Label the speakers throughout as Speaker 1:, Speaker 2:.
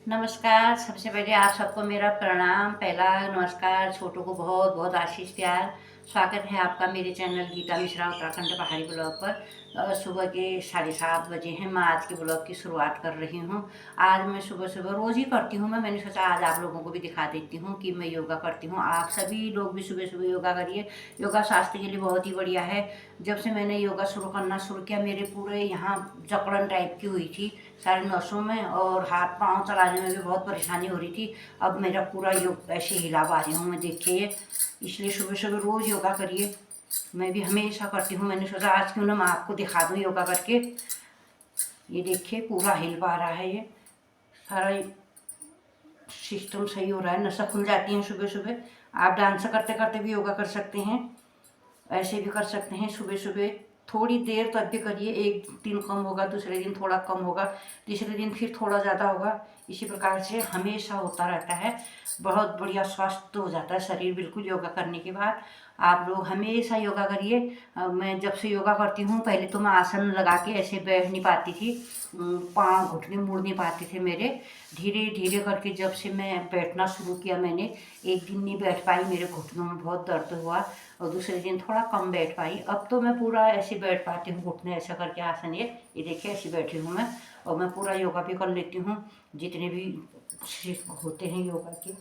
Speaker 1: नमस्कार। सबसे पहले आप सबको मेरा प्रणाम। पहला नमस्कार, छोटों को बहुत बहुत आशीष प्यार। स्वागत है आपका मेरे चैनल गीता मिश्रा उत्तराखंड पहाड़ी ब्लॉग पर। सुबह के 7:30 बजे हैं। मैं आज के ब्लॉग की शुरुआत कर रही हूँ। आज मैं सुबह सुबह रोज़ ही करती हूँ। मैंने सोचा आज आप लोगों को भी दिखा देती हूँ कि मैं योगा करती हूँ। आप सभी लोग भी सुबह सुबह योगा करिए। योगा स्वास्थ्य के लिए बहुत ही बढ़िया है। जब से मैंने योगा शुरू करना शुरू किया, मेरे पूरे यहाँ जकड़न टाइप की हुई थी सारे नसों में, और हाथ पांव चलाने में भी बहुत परेशानी हो रही थी। अब मेरा पूरा योग ऐसे हिला पा रही हूँ मैं, देखिए। इसलिए सुबह सुबह रोज़ योगा करिए। मैं भी हमेशा करती हूँ। मैंने सोचा आज क्यों ना मैं आपको दिखा दूँ योगा करके। ये देखिए पूरा हिल पा रहा है, ये सारा सिस्टम सही हो रहा है। नसा खुल जाती है सुबह सुबह। आप डांस करते करते भी योगा कर सकते हैं, ऐसे भी कर सकते हैं सुबह सुबह। थोड़ी देर तक भी करिए। एक दिन कम होगा, दूसरे दिन थोड़ा कम होगा, तीसरे दिन फिर थोड़ा ज़्यादा होगा। इसी प्रकार से हमेशा होता रहता है। बहुत बढ़िया स्वास्थ्य हो जाता है शरीर बिल्कुल योगा करने के बाद। आप लोग हमेशा योगा करिए। मैं जब से योगा करती हूँ, पहले तो मैं आसन लगा के ऐसे बैठ नहीं पाती थी, पाँव घुटने मुड़ नहीं पाते थे मेरे। धीरे धीरे करके जब से मैं बैठना शुरू किया, मैंने एक दिन नहीं बैठ पाई, मेरे घुटनों में बहुत दर्द हुआ, और दूसरे दिन थोड़ा कम बैठ पाई। अब तो मैं पूरा ऐसे बैठ पाती हूँ, घुटने ऐसा करके आसन। ये देखिए ऐसे बैठी हूँ मैं, और मैं पूरा योगा भी कर लेती हूँ। जितने भी होते हैं योगा के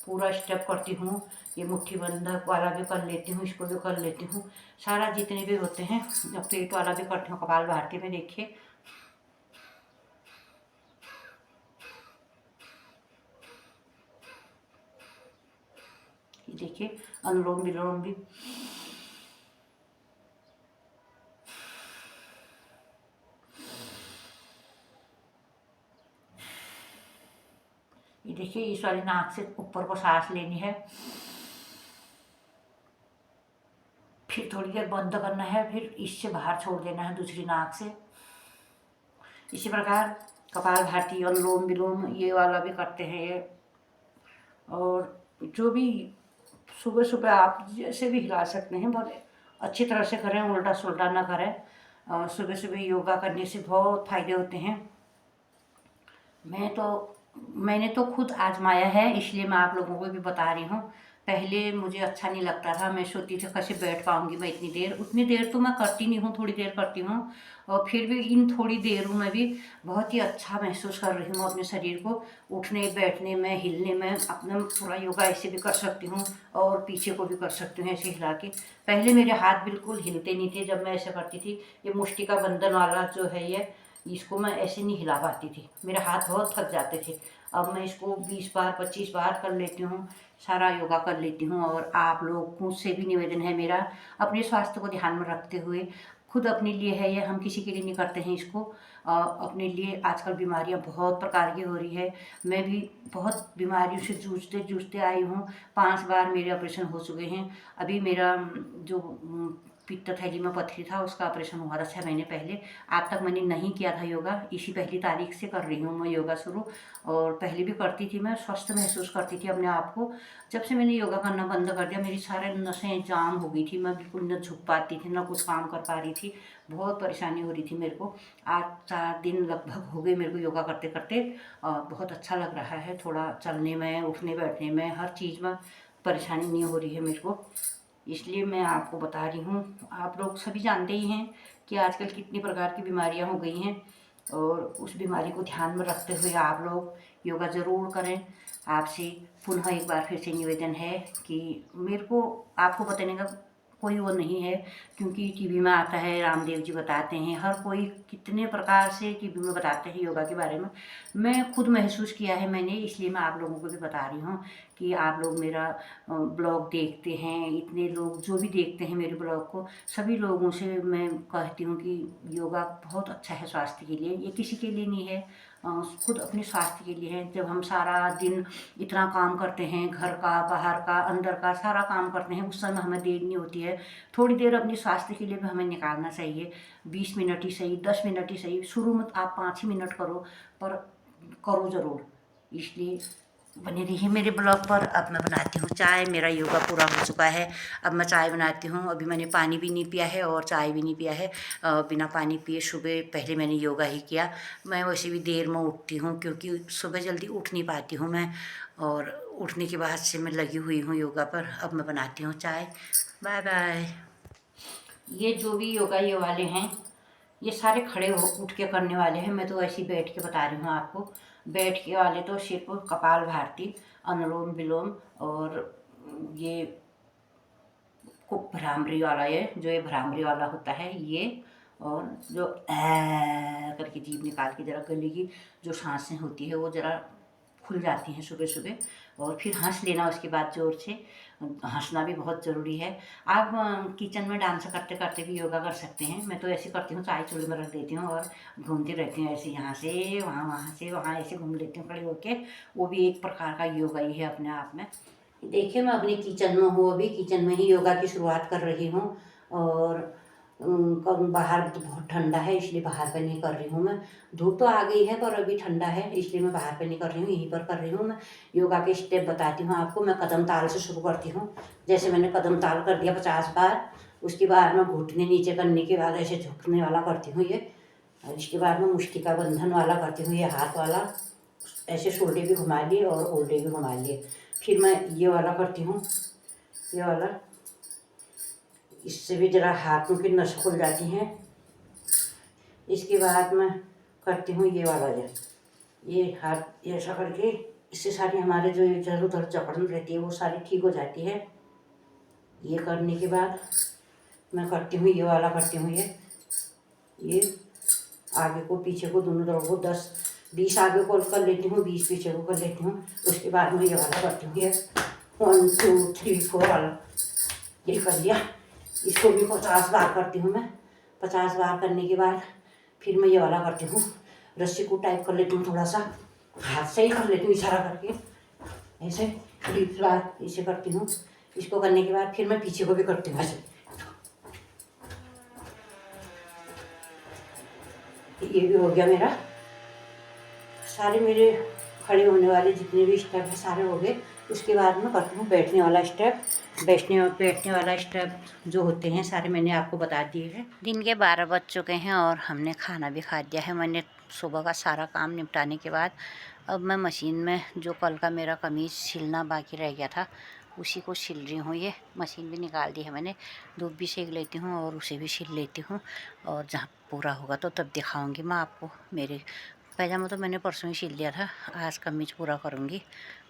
Speaker 1: पूरा स्टेप करती हूँ। ये मुट्ठी बंधक वाला भी कर लेती हूँ, इसको भी कर लेती हूँ। सारा जितने भी होते हैं, पेट वाला भी करती हूँ, कपाल भारती में। देखिए देखिए अनुलोम विलोम भी। ये देखिए इस वाली नाक से ऊपर को सांस लेनी है, फिर थोड़ी देर बंद करना है, फिर इससे बाहर छोड़ देना है दूसरी नाक से। इसी प्रकार कपाल भारती, अनुलोम विलोम ये वाला भी करते हैं ये। और जो भी सुबह सुबह आप जैसे भी हिला सकते हैं, बहुत अच्छी तरह से करें, उल्टा सुल्टा ना करें। सुबह सुबह योगा करने से बहुत फायदे होते हैं। मैंने तो खुद आजमाया है, इसलिए मैं आप लोगों को भी बता रही हूँ। पहले मुझे अच्छा नहीं लगता था, मैं सोचती थी कैसे बैठ पाऊँगी मैं इतनी देर। उतनी देर तो मैं करती नहीं हूँ, थोड़ी देर करती हूँ। और फिर भी इन थोड़ी देरों में भी बहुत ही अच्छा महसूस कर रही हूँ अपने शरीर को। उठने बैठने में, हिलने में, अपना पूरा योगा ऐसे भी कर सकती हूँ, और पीछे को भी कर सकती हूँ ऐसे हिला के। पहले मेरे हाथ बिल्कुल हिलते नहीं थे जब मैं ऐसा करती थी। ये मुष्टि का बंधन वाला जो है ये, इसको मैं ऐसे नहीं हिला पाती थी, मेरे हाथ बहुत थक जाते थे। अब मैं इसको 20 बार 25 बार कर लेती हूँ, सारा योगा कर लेती हूँ। और आप लोगों से भी निवेदन है मेरा, अपने स्वास्थ्य को ध्यान में रखते हुए, खुद अपने लिए है ये, हम किसी के लिए नहीं करते हैं इसको। अपने लिए आजकल बीमारियां बहुत प्रकार की हो रही है। मैं भी बहुत बीमारियों से जूझते जूझते आई हूँ। 5 बार मेरे ऑपरेशन हो चुके हैं। अभी मेरा जो पित्त थैली में पथरी था, उसका ऑपरेशन हुआ था 6 महीने पहले। आज तक मैंने नहीं किया था योगा, इसी पहली तारीख से कर रही हूँ मैं योगा शुरू। और पहले भी करती थी, मैं स्वस्थ महसूस करती थी अपने आप को। जब से मैंने योगा करना बंद कर दिया, मेरी सारे नसें जाम हो गई थी, मैं बिल्कुल न झुक पाती थी, न कुछ काम कर पा रही थी। बहुत परेशानी हो रही थी मेरे को। आज 4 दिन लगभग हो गए मेरे को योगा करते करते। बहुत अच्छा लग रहा है, थोड़ा चलने में, उठने बैठने में, हर चीज़ में परेशानी नहीं हो रही है मेरे को। इसलिए मैं आपको बता रही हूँ। आप लोग सभी जानते ही हैं कि आजकल कितनी प्रकार की बीमारियाँ हो गई हैं, और उस बीमारी को ध्यान में रखते हुए आप लोग योगा ज़रूर करें। आपसे पुनः एक बार फिर से निवेदन है कि मेरे को आपको बताने का कोई वो नहीं है, क्योंकि टीवी में आता है, रामदेव जी बताते हैं, हर कोई कितने प्रकार से टीवी में बताते हैं योगा के बारे में। मैं खुद महसूस किया है मैंने, इसलिए मैं आप लोगों को भी बता रही हूँ कि आप लोग मेरा ब्लॉग देखते हैं। इतने लोग जो भी देखते हैं मेरे ब्लॉग को, सभी लोगों से मैं कहती हूँ कि योगा बहुत अच्छा है स्वास्थ्य के लिए। ये किसी के लिए नहीं है, खुद अपने स्वास्थ्य के लिए है। जब हम सारा दिन इतना काम करते हैं, घर का, बाहर का, अंदर का सारा काम करते हैं, उस समय हमें देर नहीं होती है। थोड़ी देर अपने स्वास्थ्य के लिए भी हमें निकालना चाहिए। 20 मिनट ही सही, 10 मिनट ही सही। शुरू में आप 5 ही मिनट करो, पर करो ज़रूर। इसलिए बनी रही मेरे ब्लॉग पर। अब मैं बनाती हूँ चाय। मेरा योगा पूरा हो चुका है, अब मैं चाय बनाती हूँ। अभी मैंने पानी भी नहीं पिया है और चाय भी नहीं पिया है। बिना पानी पिए सुबह पहले मैंने योगा ही किया। मैं वैसे भी देर में उठती हूँ क्योंकि सुबह जल्दी उठ नहीं पाती हूँ मैं, और उठने के बाद से मैं लगी हुई हूँ योगा पर। अब मैं बनाती हूँ चाय। Bye bye. ये जो भी योगा ये वाले हैं, ये सारे खड़े हो उठ के करने वाले हैं। मैं तो ऐसे ही बैठ के बता रही हूँ आपको। बैठ के वाले तो सिर्फ कपाल भारती, अनुलोम विलोम, और ये भ्रामरी वाला, ये भ्रामरी वाला होता है ये, और जो करके जीभ निकाल के जरा गले की जो सांसें होती है वो जरा खुल जाती हैं सुबह सुबह। और फिर हंस लेना उसके बाद ज़ोर से। हंसना भी बहुत ज़रूरी है। आप किचन में डांस करते करते भी योगा कर सकते हैं। मैं तो ऐसे करती हूँ, चाय चूल्हे में रख देती हूँ और घूमती रहती हूँ ऐसे, यहाँ से वहाँ, वहाँ से वहाँ, ऐसे घूम लेती हूँ खड़े होके। वो भी एक प्रकार का योगा ही है अपने आप में। देखिए मैं अपने किचन में हूँ, अभी किचन में ही योगा की शुरुआत कर रही हूँ। और बाहर तो बहुत ठंडा है इसलिए बाहर पे नहीं कर रही हूँ मैं। धूप तो आ गई है पर अभी ठंडा है इसलिए मैं बाहर पे नहीं कर रही हूँ, यहीं पर कर रही हूँ मैं। योगा के स्टेप बताती हूँ आपको। मैं कदम ताल से शुरू करती हूँ। जैसे मैंने कदम ताल कर दिया 50 बार, उसके बाद मैं घुटने नीचे करने के बाद ऐसे झुकने वाला करती हूँ ये। और इसके बाद मैं मुष्टि का बंधन वाला करती हूँ, ये हाथ वाला। ऐसे शोल्डर भी घुमा लिए और ओल्डे भी घुमा लिए। फिर मैं ये वाला करती हूँ, ये वाला। इससे भी जरा हाथों की नस खुल जाती हैं। इसके बाद मैं करती हूँ ये वाला, ये हाथ ऐसा करके, इससे सारी हमारे जो इधर उधर जकड़न रहती है वो सारी ठीक हो जाती है। ये करने के बाद मैं करती हूँ ये वाला, करती हूँ ये आगे को पीछे को दोनों तरफ को 10-20 आगे को कर लेती हूँ, 20 पीछे को कर लेती हूँ। उसके बाद मैं ये वाला करती हूँ, ये 1 2 3 4 वाला। ये कर लिया। इसको भी 50 बार करती हूँ मैं। 50 बार करने के बाद फिर मैं ये वाला करती हूँ, रस्सी को टाइप कर लेती हूँ थोड़ा सा, हाथ से ही कर लेती हूँ इशारा करके, ऐसे डीप बार इसे करती हूँ। इसको करने के बाद फिर मैं पीछे को भी करती हूँ ऐसे। ये भी हो गया मेरा। सारे मेरे खड़े होने वाले जितने भी स्टेप हैं सारे हो गए। उसके बाद मैं करती हूँ बैठने वाला स्टेप। बैठने वाला स्टेप जो होते हैं सारे मैंने आपको बता दिए हैं। दिन के 12 बज चुके हैं और हमने खाना भी खा दिया है। मैंने सुबह का सारा काम निपटाने के बाद अब मैं मशीन में जो कल का मेरा कमीज़ सिलना बाकी रह गया था उसी को सिल रही हूँ। ये मशीन भी निकाल दी है मैंने, धूप भी सेक लेती हूँ और उसे भी सिल लेती हूँ। और जहाँ पूरा होगा तो तब दिखाऊंगी मैं आपको। मेरे पैजामा तो मैंने परसों ही सिल लिया था, आज कमीज पूरा करूँगी।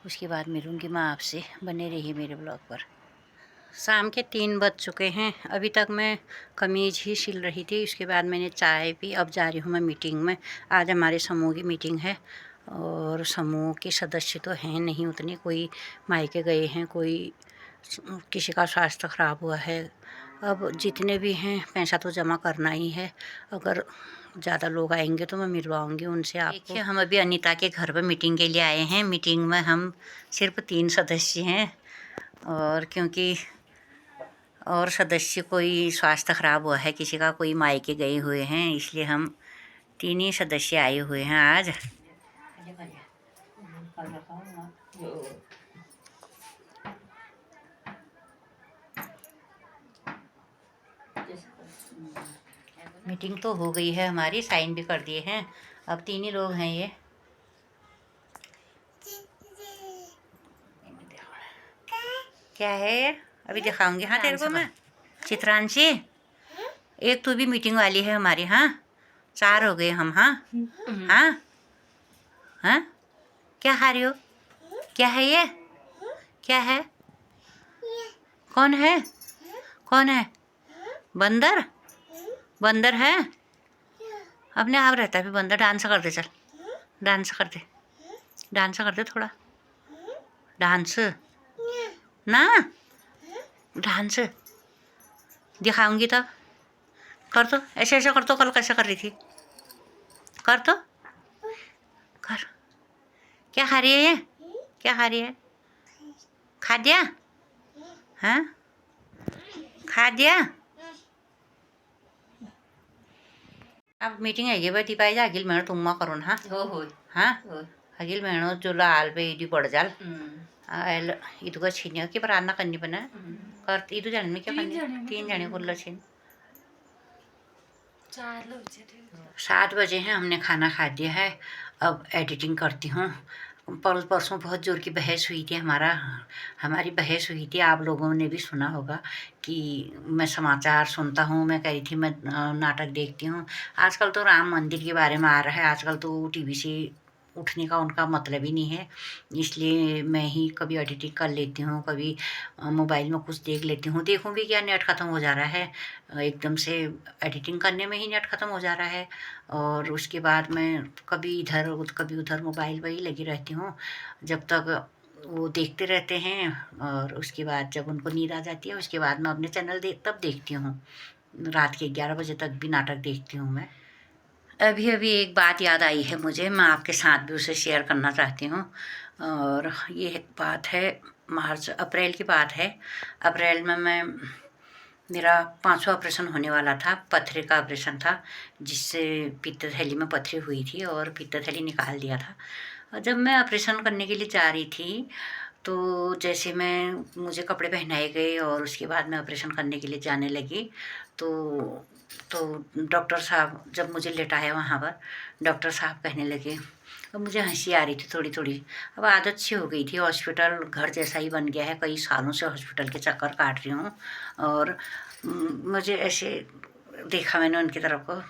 Speaker 1: उसके बाद मिलूँगी मैं आपसे। बने रहिए मेरे ब्लॉग पर। शाम के 3 बज चुके हैं, अभी तक मैं कमीज़ ही सिल रही थी। उसके बाद मैंने चाय पी। अब जा रही हूँ मैं मीटिंग में। आज हमारे समूह की मीटिंग है और समूह के सदस्य तो हैं नहीं उतने, कोई मायके गए हैं, कोई किसी का स्वास्थ्य ख़राब हुआ है। अब जितने भी हैं पैसा तो जमा करना ही है। अगर ज़्यादा लोग आएंगे तो मैं मिलवाऊंगी उनसे आपको। देखिए हम अभी अनीता के घर पर मीटिंग के लिए आए हैं। मीटिंग में हम सिर्फ 3 सदस्य हैं, और क्योंकि और सदस्य कोई स्वास्थ्य ख़राब हुआ है किसी का, कोई मायके गए हुए हैं, इसलिए हम 3 ही सदस्य आए हुए हैं आज। मीटिंग तो हो गई है हमारी, साइन भी कर दिए हैं। अब 3 ही लोग हैं ये। क्या है ये? अभी दिखाऊंगी हाँ तेरे को मैं। चित्रांशी, एक तू भी मीटिंग वाली है हमारी। हाँ 4 हो गए हम। हाँ हाँ हाँ। क्या खा रही हो? क्या है ये? क्या है? कौन है? कौन है? बंदर? बंदर है? अपने आप रहता है बंदर। डांस कर दे, चल डांस कर दे, डांस कर दे थोड़ा डांस ना। डांस दिखाऊंगी तब। कर तो ऐसे ऐसे कर तो, कल कैसे कर रही थी? कर तो कर। क्या खा रही है ये? क्या खा रही है? खा दिया? हाँ खा दिया। अब मीटिंग है ये बैठी पाई जागिल मेरे तुम करो ना। हाँ हगिल मेहनो जो लाल पे इडी पड़ जाल आयल इदु का छीनियो कि प्रार्थना करनी बना कर इदु जाने में क्या करनी 3 जने को लछिन 7 बजे हैं, हमने खाना खा दिया है। अब एडिटिंग करती हूँ। परसों बहुत ज़ोर की बहस हुई थी हमारी बहस हुई थी। आप लोगों ने भी सुना होगा कि मैं समाचार सुनता हूँ, मैं कह रही थी मैं नाटक देखती हूँ। आजकल तो राम मंदिर के बारे में आ रहा है, आजकल तो टीवी से उठने का उनका मतलब ही नहीं है। इसलिए मैं ही कभी एडिटिंग कर लेती हूँ, कभी मोबाइल में कुछ देख लेती हूँ। देखूँ भी क्या, नेट ख़त्म हो जा रहा है एकदम से, एडिटिंग करने में ही नेट ख़त्म हो जा रहा है। और उसके बाद मैं कभी इधर कभी उधर मोबाइल पर ही लगी रहती हूँ, जब तक वो देखते रहते हैं। और उसके बाद जब उनको नींद आ जाती है, उसके बाद मैं अपने चैनल तब देखती हूँ। रात के 11 बजे तक भी नाटक देखती हूँ मैं। अभी अभी एक बात याद आई है मुझे, मैं आपके साथ भी उसे शेयर करना चाहती हूँ। और ये बात है अप्रैल की बात है। अप्रैल में मेरा 5वां ऑपरेशन होने वाला था। पथरी का ऑपरेशन था, जिससे पित्तथैली में पथरी हुई थी और पित्तथैली निकाल दिया था। और जब मैं ऑपरेशन करने के लिए जा रही थी, तो जैसे मुझे कपड़े पहनाए गए और उसके बाद मैं ऑपरेशन करने के लिए जाने लगी, तो डॉक्टर साहब जब मुझे लेटाया वहाँ पर, डॉक्टर साहब कहने लगे। अब मुझे हंसी आ रही थी थोड़ी थोड़ी। अब आदत सी हो गई थी, हॉस्पिटल घर जैसा ही बन गया है। कई सालों से हॉस्पिटल के चक्कर काट रही हूँ। और मुझे ऐसे देखा मैंने उनकी तरफ को,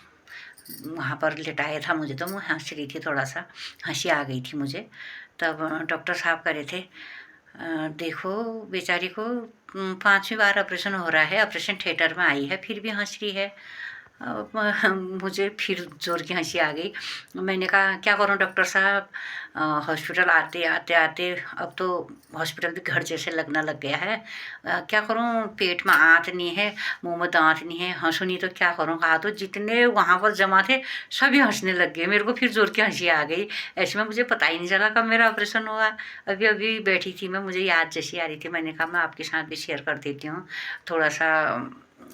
Speaker 1: वहाँ पर लिटाया था मुझे, तो मैं हंस रही थी, थोड़ा सा हंसी आ गई थी मुझे। तब डॉक्टर साहब कह रहे थे, देखो बेचारी को 5वीं बार ऑपरेशन हो रहा है, ऑपरेशन थिएटर में आई है, फिर भी हंस रही है। मुझे फिर ज़ोर की हंसी आ गई। मैंने कहा क्या करूं डॉक्टर साहब, हॉस्पिटल आते आते आते अब तो हॉस्पिटल भी घर जैसे लगना लग गया है। क्या करूं, पेट में आंत नहीं है, मुंह में दांत नहीं है, हंसू नहीं तो क्या करूं। कहा तो जितने वहाँ पर जमा थे सभी हंसने लग गए। मेरे को फिर ज़ोर की हंसी आ गई। ऐसे में मुझे पता ही नहीं चला कब मेरा ऑपरेशन हुआ। अभी अभी बैठी थी मैं, मुझे याद जैसी आ रही थी, मैंने कहा मैं आपके साथ भी शेयर कर देती हूँ। थोड़ा सा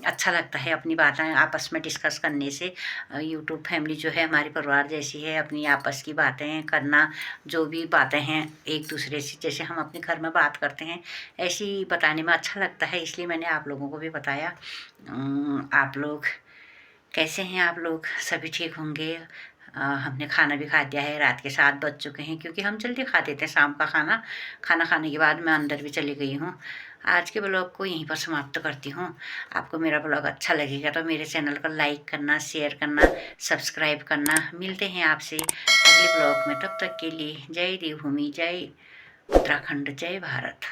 Speaker 1: अच्छा लगता है अपनी बातें आपस में डिस्कस करने से। यूट्यूब फैमिली जो है हमारे परिवार जैसी है, अपनी आपस की बातें करना, जो भी बातें हैं एक दूसरे से जैसे हम अपने घर में बात करते हैं, ऐसी बताने में अच्छा लगता है। इसलिए मैंने आप लोगों को भी बताया। आप लोग कैसे हैं? आप लोग सभी ठीक होंगे। हमने खाना भी खा दिया है, रात के 7 बज चुके हैं, क्योंकि हम जल्दी खा देते हैं शाम का खाना। खाना खाने के बाद मैं अंदर भी चली गई हूँ। आज के ब्लॉग को यहीं पर समाप्त करती हूँ। आपको मेरा ब्लॉग अच्छा लगेगा तो मेरे चैनल को लाइक करना, शेयर करना, सब्सक्राइब करना। मिलते हैं आपसे अगले ब्लॉग में, तब तक के लिए जय देवभूमि, जय उत्तराखंड, जय भारत।